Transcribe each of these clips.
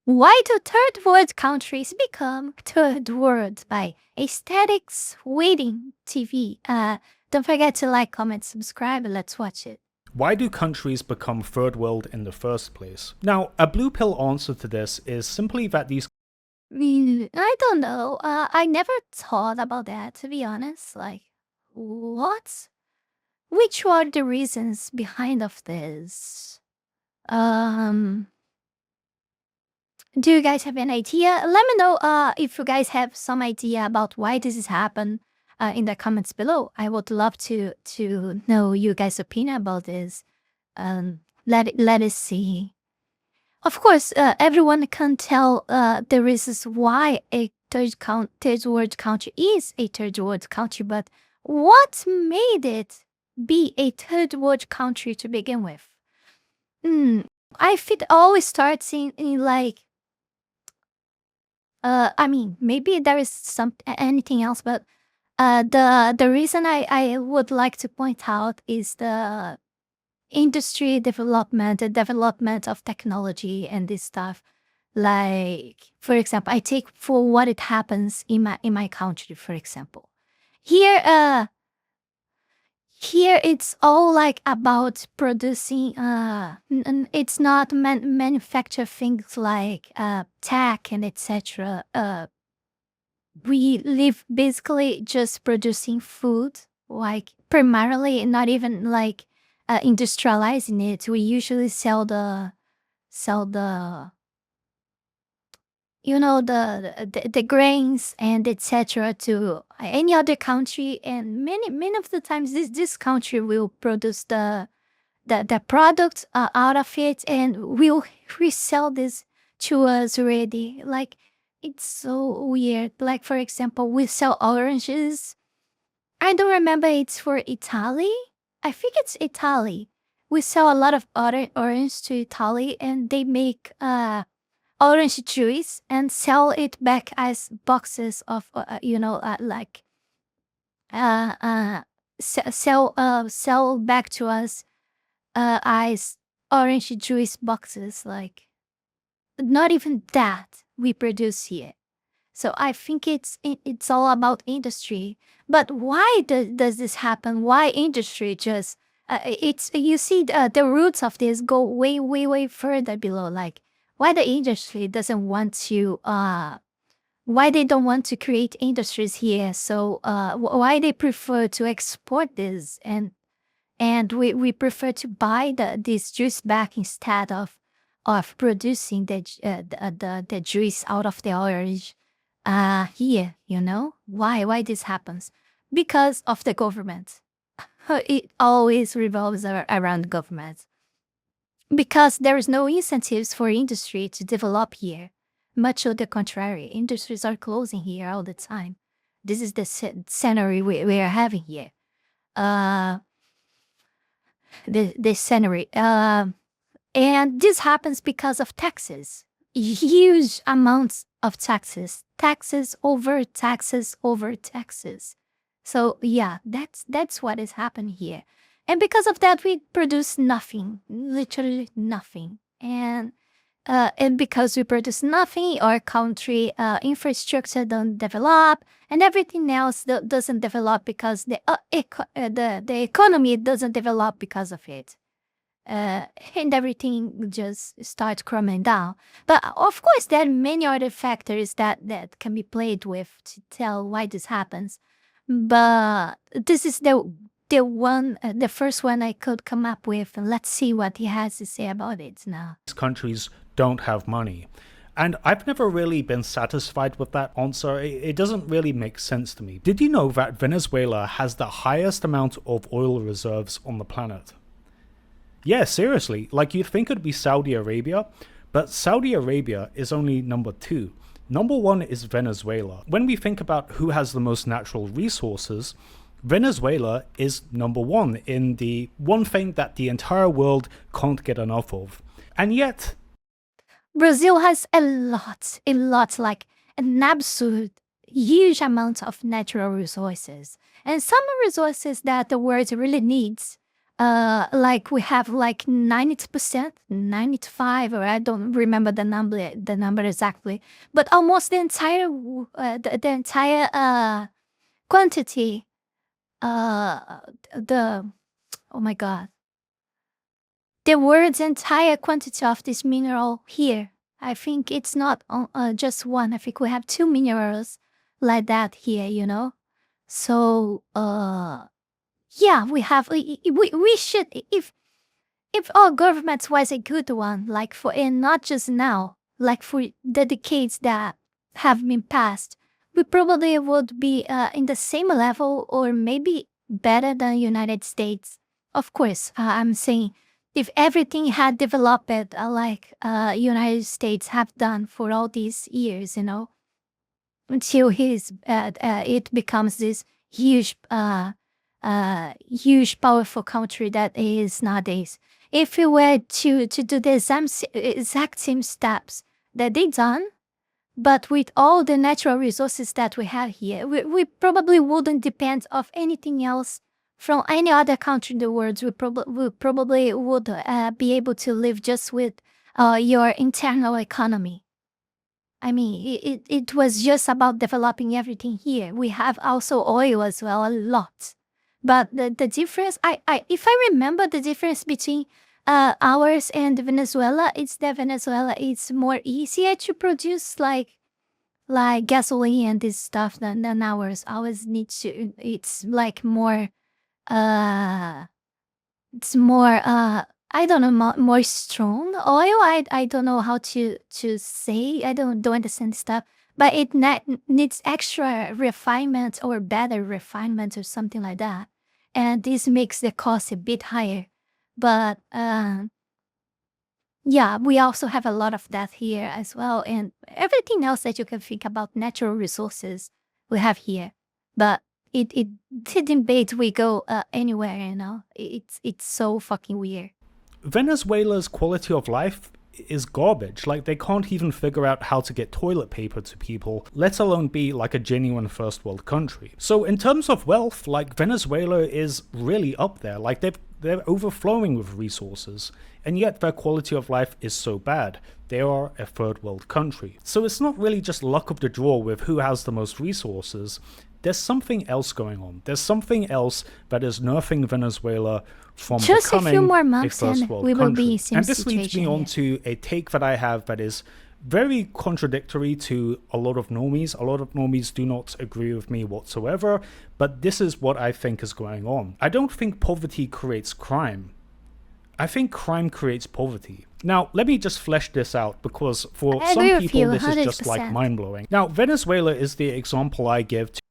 Why do third world countries become third world by Aesthetics Waiting TV? Don't forget to like, comment, subscribe, and let's watch it. Why do countries become third world in the first place? Now, a blue pill answer to this is simply that these I don't know. I never thought about that, to be honest. Like, what? Which are the reasons behind of this? Do you guys have an idea? Let me know if you guys have some idea about why this has happened in the comments below. I would love to know you guys' opinion about this. Let us see. Of course, everyone can tell the reasons why a third world country is a third world country, but what made it be a third world country to begin with? I think it always starts in like I mean, maybe there is anything else, but the reason I would like to point out is the industry development, the development of technology and this stuff. Like, for example, I take for what it happens in my country, for example. Here it's all like about producing it's not manufacture things like tech and etc. We live basically just producing food, like primarily not even like industrializing it. We usually sell the the grains and etc. to any other country, and many of the times this country will produce the product out of it, and we'll resell this to us already. Like, it's so weird. Like, for example, we sell oranges. I don't remember, it's for Italy. I think it's Italy. We sell a lot of orange to Italy, and they make orange juice and sell it back as boxes of sell back to us as orange juice boxes. Like, not even that we produce here. So I think it's all about industry. But why does this happen? Why industry just it's, you see, the roots of this go way further below. Like, why the industry doesn't want to why they don't want to create industries here. So why they prefer to export this, and we prefer to buy this juice back instead of producing the juice out of the orange here, why this happens? Because of the government. It always revolves around government. Because there is no incentives for industry to develop here. Much of the contrary, industries are closing here all the time. This is the scenario we are having here. This scenario. And this happens because of taxes. Huge amounts of taxes. Taxes over taxes over taxes. So yeah, that's what is happening here. And because of that, we produce nothing, literally nothing. And because we produce nothing, our country infrastructure don't develop, and everything else doesn't develop because the economy doesn't develop because of it. And everything just starts crumbling down. But of course, there are many other factors that can be played with to tell why this happens. But this is the first one I could come up with, and let's see what he has to say about it now. These countries don't have money. And I've never really been satisfied with that answer. It doesn't really make sense to me. Did you know that Venezuela has the highest amount of oil reserves on the planet? Yeah, seriously, like, you'd think it'd be Saudi Arabia, but Saudi Arabia is only number 2. Number 1 is Venezuela. When we think about who has the most natural resources, Venezuela is number 1 in the one thing that the entire world can't get enough of. And yet, Brazil has a lot, like an absolute huge amount of natural resources. And some resources that the world really needs like we have like 90%, 95, or I don't remember the number exactly, but almost the entire the entire quantity, the oh my god, the world's entire quantity of this mineral here. I think it's not just one. I think we have 2 minerals like that here, you know. So yeah, we have. We should, if our government was a good one, like for, and not just now, like for the decades that have been passed, we probably would be in the same level or maybe better than United States. Of course, I'm saying if everything had developed like United States have done for all these years, you know, until it becomes this huge, huge powerful country that it is nowadays. If we were to do the exact same steps that they done, but with all the natural resources that we have here, we probably wouldn't depend of anything else from any other country in the world. We probably would be able to live just with your internal economy. I mean, it was just about developing everything here. We have also oil as well, a lot. But the difference, if I remember the difference between ours and Venezuela, it's that Venezuela is more easier to produce like gasoline and this stuff than ours. Ours needs to, it's like more, it's more, I don't know, more strong oil. I don't know how to say. I don't understand stuff. But it needs extra refinement or better refinement or something like that. And this makes the cost a bit higher. But yeah, we also have a lot of that here as well. And everything else that you can think about natural resources we have here. But the debate we go anywhere, you know. It's so fucking weird. Venezuela's quality of life is garbage. Like, they can't even figure out how to get toilet paper to people, let alone be like a genuine first world country. So in terms of wealth, like, Venezuela is really up there. Like, they're overflowing with resources, and yet their quality of life is so bad. They are a third world country. So it's not really just luck of the draw with who has the most resources. There's something else going on. There's something else that is nerfing Venezuela from just becoming a few more months a first and world we will country. be same And this leads me situation on here. to a take that I have that is very contradictory to a lot of normies. A lot of normies do not agree with me whatsoever, but this is what I think is going on. I don't think poverty creates crime. I think crime creates poverty. Now, let me just flesh this out, because for I some agree with people you, this is just like 100%. mind-blowing. Now, Venezuela is the example I give to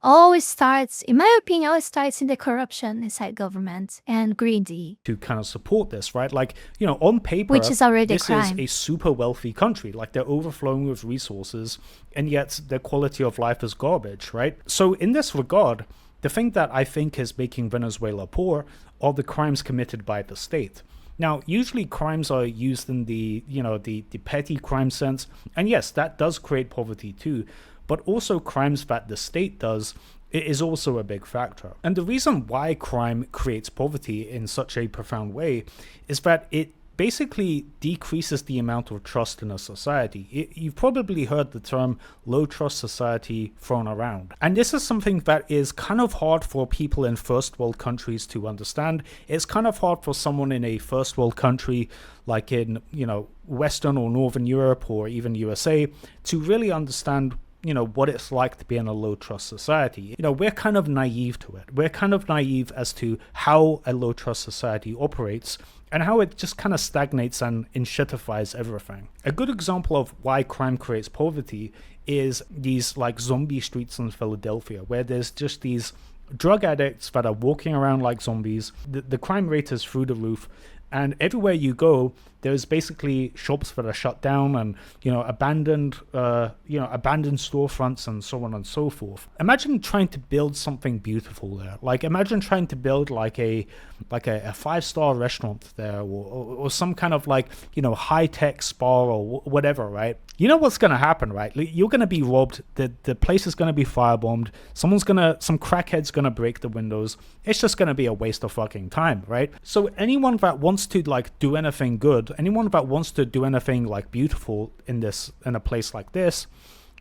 Always starts, in my opinion, always starts in the corruption inside government and greedy. kind of support this, right? Like, you know, on paper, Which is already a this crime. is a super wealthy country. Like, they're overflowing with resources, and yet their quality of life is garbage, right? So in this regard, the thing that I think is making Venezuela poor are the crimes committed by the state. Now, usually crimes are used in the, you know, the petty crime sense, and yes, that does create poverty too, but also crimes that the state does is also a big factor. And the reason why crime creates poverty in such a profound way is that it basically decreases the amount of trust in a society. You've probably heard the term low trust society thrown around. And this is something that is kind of hard for people in first world countries to understand. It's kind of hard for someone in a first world country like in, you know, Western or Northern Europe or even USA to really understand, you know, what it's like to be in a low trust society. You know, we're kind of naive to it. We're kind of naive as to how a low trust society operates and how it just kind of stagnates and enshittifies everything. A good example of why crime creates poverty is these like zombie streets in Philadelphia, where there's just these drug addicts that are walking around like zombies. The crime rate is through the roof, and everywhere you go, there's basically shops that are shut down and, abandoned storefronts and so on and so forth. Imagine trying to build something beautiful there. Like, imagine trying to build like a 5-star restaurant there, or some kind of high-tech spa or whatever, right? You know what's going to happen, right? You're going to be robbed. The place is going to be firebombed. Some crackhead's going to break the windows. It's just going to be a waste of fucking time, right? So anyone that wants to do anything good, anyone that wants to do anything beautiful in a place like this,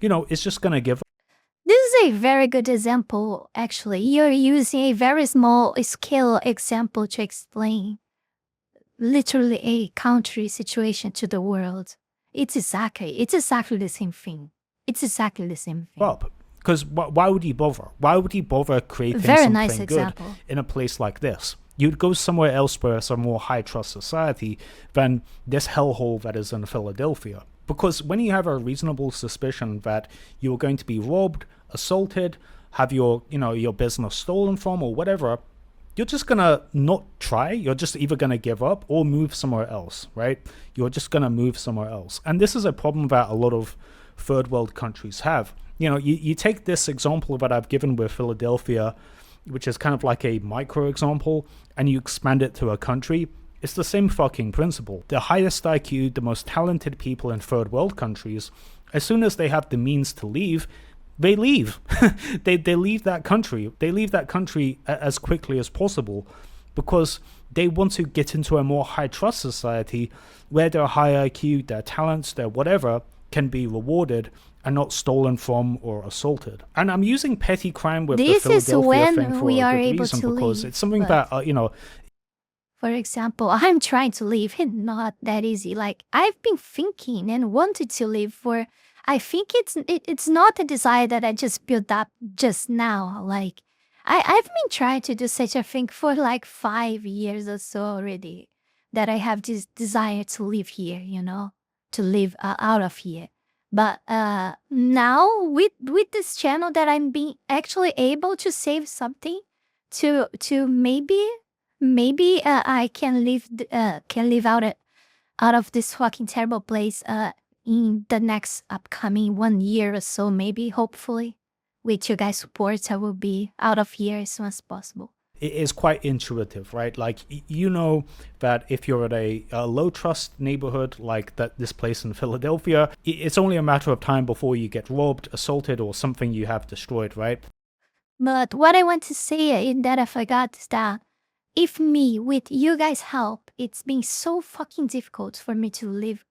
is just going to give. This is a very good example, actually. You're using a very small scale example to explain literally a country situation to the world. It's exactly the same thing. It's exactly the same thing. Well, because why would you bother? Why would you bother creating very something nice good example. in a place like this? You'd go somewhere else where it's a more high-trust society than this hellhole that is in Philadelphia. Because when you have a reasonable suspicion that you're going to be robbed, assaulted, have your business stolen from, or whatever, you're just gonna not try. You're just either gonna give up or move somewhere else, right? You're just gonna move somewhere else. And this is a problem that a lot of third world countries have. You take this example that I've given with Philadelphia, which is kind of like a micro example, and you expand it to a country. It's the same fucking principle. The highest IQ, the most talented people in third world countries, as soon as they have the means to leave, they leave. they leave that country. They leave that country as quickly as possible, because they want to get into a more high trust society where their high IQ, their talents, their whatever can be rewarded and not stolen from or assaulted. And I'm using petty crime with the Philadelphia thing for a good reason, because it's something that For example, I'm trying to leave. It's not that easy. I've been thinking and wanted to leave for. I think it's not a desire that I just built up just now. I've been trying to do such a thing for 5 years or so already. That I have this desire to live here, to live out of here. But now with this channel, that I'm being actually able to save something, to maybe I can live out of this fucking terrible place in the next upcoming 1 year or so, maybe, hopefully. With you guys' support, I will be out of here as soon as possible. It is quite intuitive, right? That if you're at a low trust neighborhood like this place in Philadelphia, it's only a matter of time before you get robbed, assaulted, or something you have destroyed, right? But what I want to say in that I forgot is that if me, with you guys' help, it's been so fucking difficult for me to live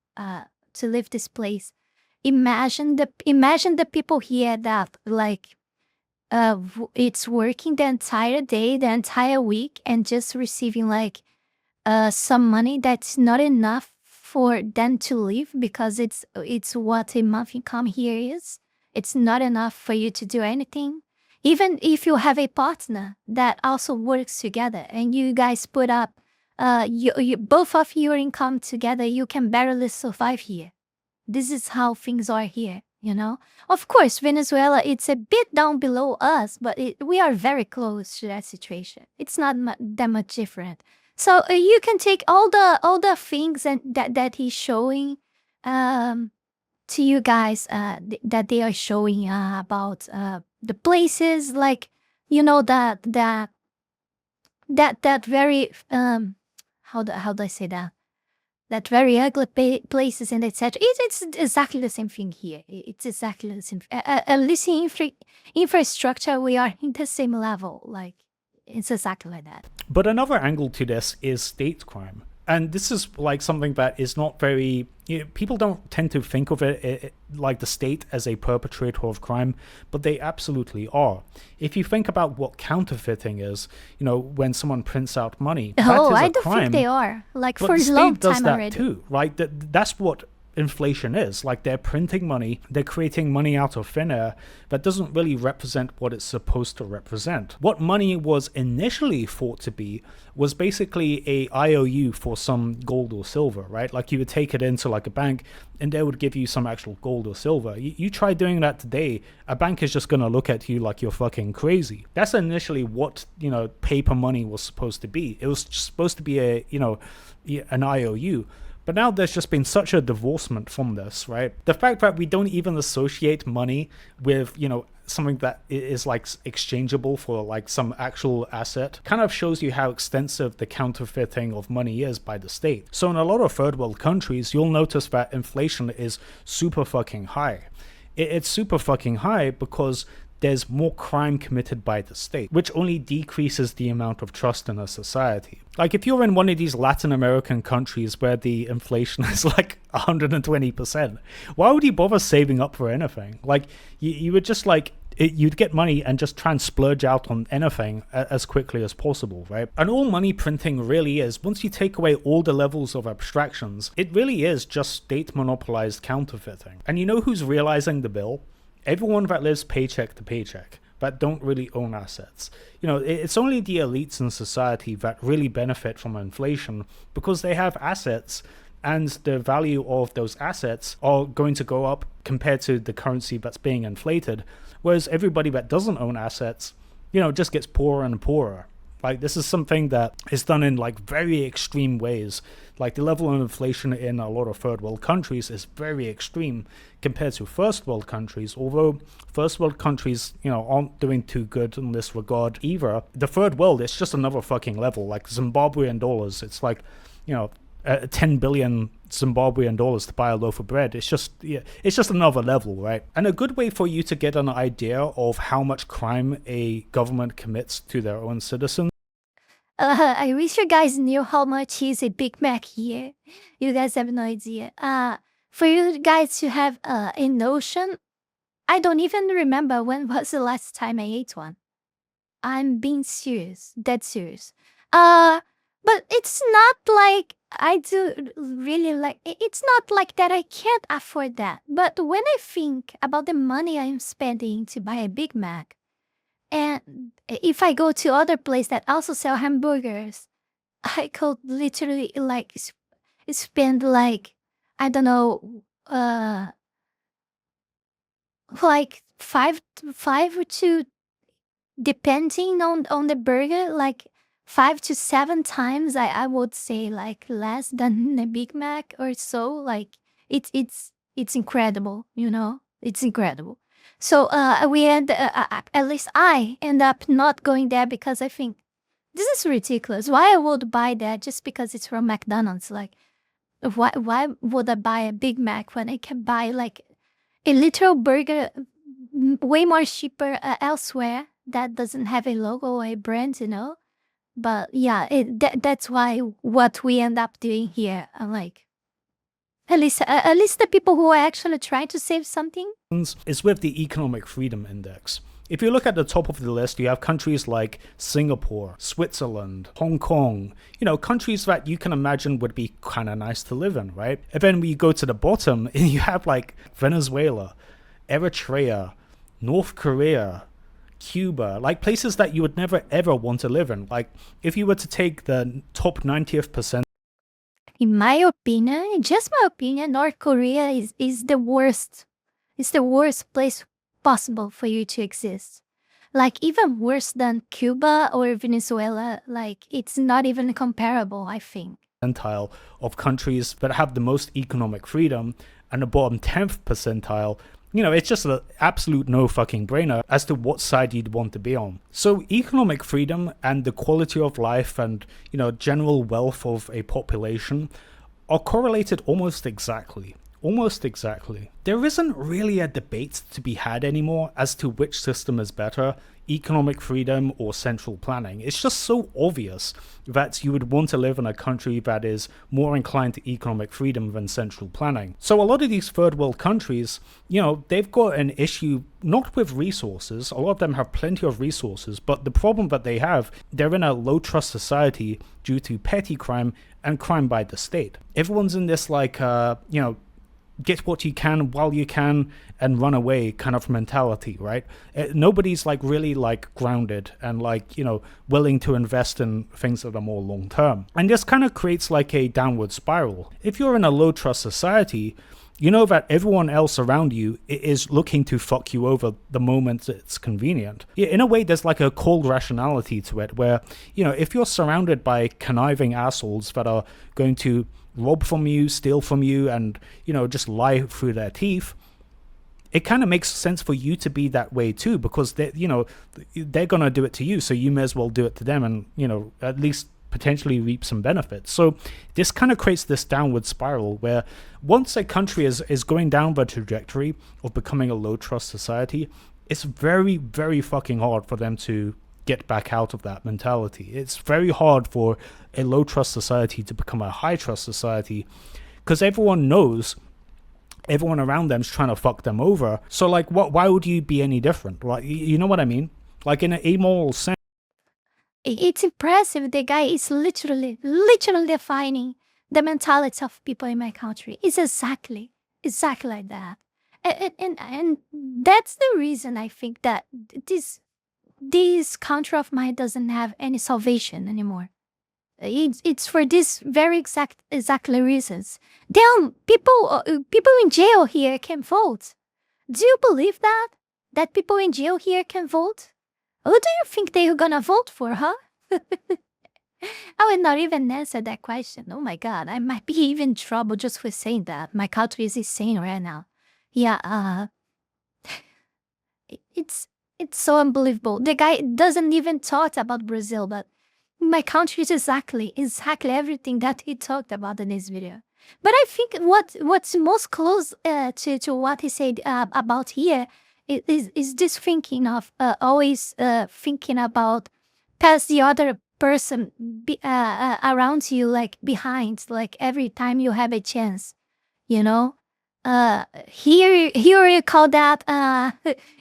this place. Imagine the people here that it's working the entire day, the entire week, and just receiving some money that's not enough for them to live, because it's what a month income here is. It's not enough for you to do anything. Even if you have a partner that also works together and you guys put up both of your income together, you can barely survive here. This is how things are here, Of course, Venezuela, it's a bit down below us, but we are very close to that situation. It's not that much different. So you can take all the things that he's showing to you guys that they are showing about the places, that very how do I say that? That very ugly places and etc. It's exactly the same thing here. It's exactly the same. At least in infrastructure, we are in the same level. It's exactly like that. But another angle to this is state crime. And this is something that is not very... people don't tend to think of it like the state as a perpetrator of crime, but they absolutely are. If you think about what counterfeiting is, when someone prints out money, that is a crime. I don't think they are. For a long time already. But the state does that too, right? That's what inflation is. They're printing money, they're creating money out of thin air that doesn't really represent what it's supposed to represent. What money was initially thought to be was basically a IOU for some gold or silver, right? You would take it into a bank and they would give you some actual gold or silver. You try doing that today, a bank is just going to look at you like you're fucking crazy. That's initially what, paper money was supposed to be. It was supposed to be an IOU. But now there's just been such a divorcement from this, right? The fact that we don't even associate money with, something that is like exchangeable for like some actual asset kind of shows you how extensive the counterfeiting of money is by the state. So in a lot of third world countries, you'll notice that inflation is super fucking high. It's super fucking high because there's more crime committed by the state, which only decreases the amount of trust in a society. Like if you're in one of these Latin American countries where the inflation is like 120%, why would you bother saving up for anything? Like you would just like, you'd get money and just try and splurge out on anything as quickly as possible, right? And all money printing really is, once you take away all the levels of abstractions, it really is just state monopolized counterfeiting. And you know who's realizing the bill? Everyone that lives paycheck to paycheck, that don't really own assets. It's only the elites in society that really benefit from inflation because they have assets, and the value of those assets are going to go up compared to the currency that's being inflated, whereas everybody that doesn't own assets, just gets poorer and poorer. Like, this is something that is done in like very extreme ways. Like, the level of inflation in a lot of third world countries is very extreme compared to first world countries, although first world countries, aren't doing too good in this regard either. The third world, it's just another fucking level. Like Zimbabwean dollars, it's like, 10 billion Zimbabwean dollars to buy a loaf of bread. It's just another level, right? And a good way for you to get an idea of how much crime a government commits to their own citizens. I wish you guys knew how much is a Big Mac here. You guys have no idea. For you guys to have a notion, I don't even remember when was the last time I ate one. I'm being serious, dead serious. But it's not like I do really like, it's not like that I can't afford that. But when I think about the money I'm spending to buy a Big Mac, and if I go to other places that also sell hamburgers, I could literally like spend like, I don't know, like five to, depending on the burger, like 5 to 7 times, I would say, like less than a Big Mac or so. Like it's incredible, it's incredible. So we end, at least I end up not going there because I think this is ridiculous. Why I would buy that just because it's from McDonald's? Like, why would I buy a Big Mac when I can buy like a literal burger way more cheaper elsewhere that doesn't have a logo or a brand, But yeah, that's why what we end up doing here. I'm like, at least the people who are actually trying to save something is with the Economic Freedom Index. If you look at the top of the list, you have countries like Singapore, Switzerland, Hong Kong, countries that you can imagine would be kind of nice to live in, right? And then we go to the bottom and you have like Venezuela, Eritrea, North Korea, Cuba, like places that you would never ever want to live in. Like, if you were to take the top 90th percent, in my opinion, just my opinion, North Korea is the worst. It's the worst place possible for you to exist. Like, even worse than Cuba or Venezuela. Like, it's not even comparable, I think. Percentile of countries that have the most economic freedom, and the bottom 10th percentile, it's just an absolute no fucking brainer as to what side you'd want to be on. So economic freedom and the quality of life and, general wealth of a population are correlated almost exactly. Almost exactly. There isn't really a debate to be had anymore as to which system is better, economic freedom or central planning. It's just so obvious that you would want to live in a country that is more inclined to economic freedom than central planning. So a lot of these third world countries, they've got an issue not with resources. A lot of them have plenty of resources, but the problem that they have, they're in a low trust society due to petty crime and crime by the state. Everyone's in this like, get what you can while you can and run away kind of mentality, right? Nobody's like really like grounded and like, willing to invest in things that are more long term. And this kind of creates like a downward spiral. If you're in a low trust society, you know that everyone else around you is looking to fuck you over the moment it's convenient. In a way, there's like a cold rationality to it where, if you're surrounded by conniving assholes that are going to rob from you, steal from you, and, you know, just lie through their teeth, it kind of makes sense for you to be that way too, because they, you know, they're gonna do it to you, so you may as well do it to them, and, you know, at least potentially reap some benefits. So this kind of creates this downward spiral where once a country is going down the trajectory of becoming a low trust society, it's very, very fucking hard for them to get back out of that mentality. It's very hard for a low trust society to become a high trust society, because everyone knows everyone around them is trying to fuck them over. So like, why would you be any different? Like, you know what I mean? Like, in an amoral sense. It's impressive. The guy is literally defining the mentality of people in my country. It's exactly like that. And that's the reason I think that this country of mine doesn't have any salvation anymore. It's for this very exactly reasons. Damn, people in jail here can vote. Do you believe that? That people in jail here can vote? Who do you think they're gonna vote for, huh? I would not even answer that question. Oh my god, I might be even in trouble just for saying that. My country is insane right now. Yeah, it's so unbelievable. The guy doesn't even talk about Brazil, but my country is exactly everything that he talked about in this video. But I think what's most close to what he said about here is this thinking of always thinking about past the other person around you, like behind, like every time you have a chance, you know. Here we call that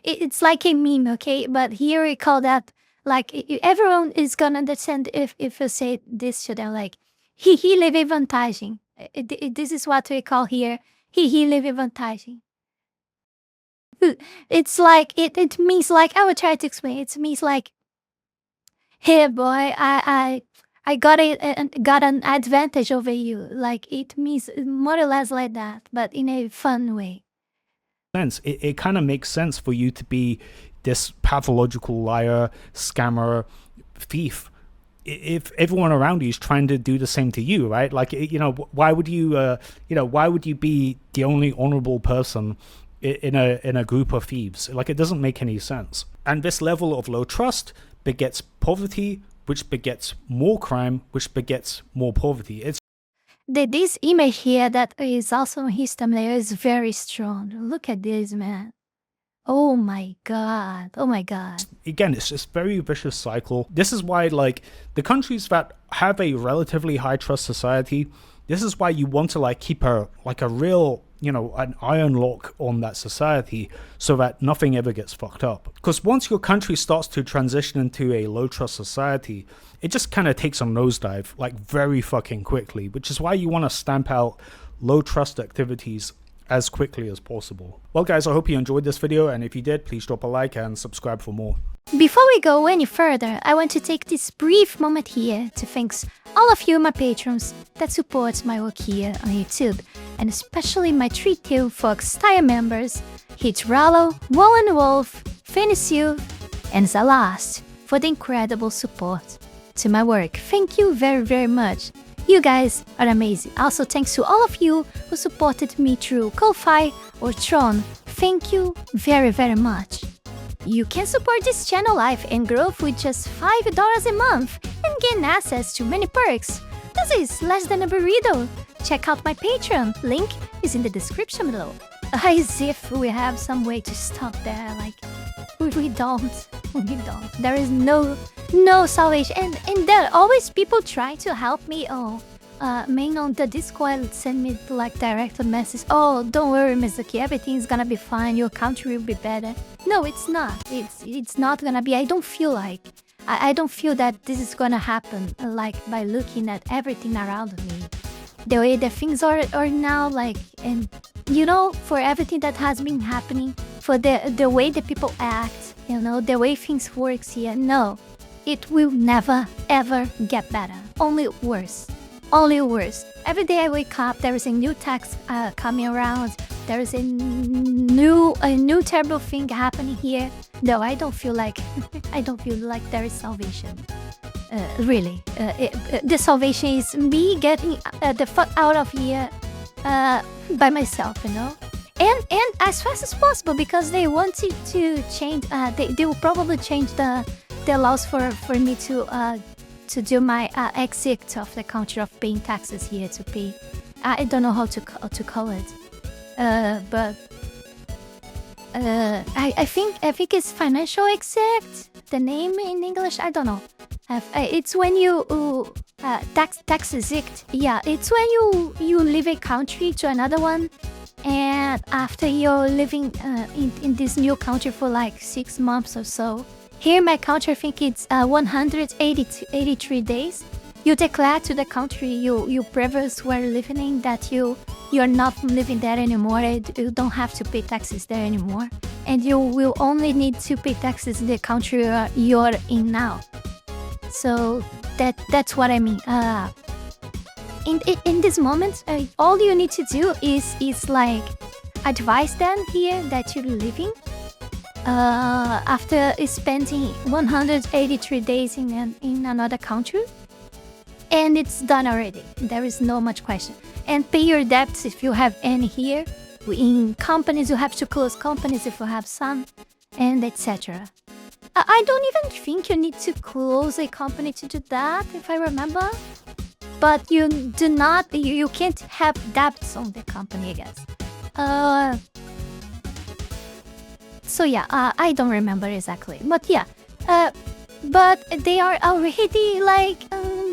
it's like a meme, okay? But here we call that, like, everyone is gonna understand if you say this to them, like, he leve vantagem. This is what we call here, he leve vantagem. It's like, it means like, I will try to explain. It means like, hey boy, I got an advantage over you. Like, it means more or less like that, but in a fun way. It kind of makes sense for you to be this pathological liar, scammer, thief, if everyone around you is trying to do the same to you, right? Like, you know, why would you be the only honorable person in a group of thieves? Like, it doesn't make any sense. And this level of low trust begets poverty, which begets more crime, which begets more poverty. It's this image here that is also on his thumbnail is very strong. Look at this, man. Oh my god. Oh my god. Again, it's just very vicious cycle. This is why, like, the countries that have a relatively high trust society, this is why you want to, like, keep a real, you know, an iron lock on that society so that nothing ever gets fucked up. Because once your country starts to transition into a low trust society, it just kind of takes a nosedive, like, very fucking quickly, which is why you want to stamp out low trust activities as quickly as possible. Well guys, I hope you enjoyed this video, and if you did, please drop a like and subscribe for more. Before we go any further, I want to take this brief moment here to thank all of you, my patrons, that support my work here on YouTube, and especially my 3-tailed fox tier members, Heath Rowell, Wallen Wolf, Fenny Sylvy, and Zalost, for the incredible support to my work. Thank you very, very much. You guys are amazing. Also, thanks to all of you who supported me through Ko-Fi or Tron. Thank you very, very much. You can support this channel life and growth with just $5 a month and gain access to many perks. This is less than a burrito. Check out my Patreon. Link is in the description below. As if we have some way to stop there. Like, we don't. There is no salvation. And there are always people trying to help me. Main on the Discord send me like direct message. Oh, don't worry, Mizuki, everything's gonna be fine. Your country will be better. No, it's not. It's not gonna be. I don't feel like. I don't feel that this is gonna happen. Like, by looking at everything around me, the way that things are now. Like, and you know, for everything that has been happening, for the way that people act, you know, the way things works here. No, it will never ever get better. Only worse. Only worse. Every day I wake up, there is a new text coming around. There is a new terrible thing happening here. No, I don't feel like there is salvation. Really. The salvation is me getting the fuck out of here by myself, you know? And as fast as possible, because they wanted to change, they will probably change the laws for me to do my exit of the country of paying taxes here, to pay. I don't know how to call it. But I think it's financial exit. The name in English, I don't know. It's when you tax exit. Yeah, it's when you leave a country to another one, and after you're living in this new country for like 6 months or so. Here in my country, I think it's 183 days. You declare to the country you previous were living in that you're not living there anymore. You don't have to pay taxes there anymore, and you will only need to pay taxes in the country you're in now. So that's what I mean. In this moment, all you need to do is like advise them here that you're living. After spending 183 days in another country, and it's done already. There is no much question. And pay your debts if you have any here. In companies, you have to close companies if you have some, and etc. I don't even think you need to close a company to do that, if I remember. But you do not, you can't have debts on the company, I guess. So yeah, I don't remember exactly, but yeah, but they are already like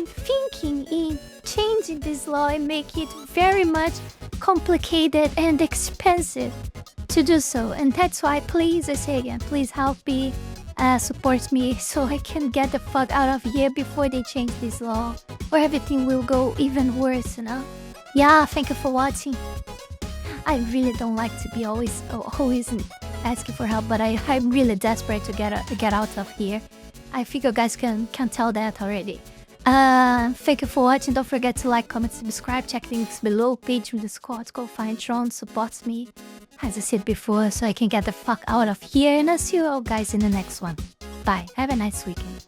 thinking in changing this law and make it very much complicated and expensive to do so. And that's why, please, I say again, please help me, support me, so I can get the fuck out of here before they change this law, or everything will go even worse, you know? Yeah, thank you for watching. I really don't like to be always asking for help, but I'm really desperate to get out of here. I think you guys can tell that already. Thank you for watching. Don't forget to like, comment, subscribe. Check links below. Patreon, Discord, go find Tron, supports me, as I said before, so I can get the fuck out of here. And I'll see you all guys in the next one. Bye. Have a nice weekend.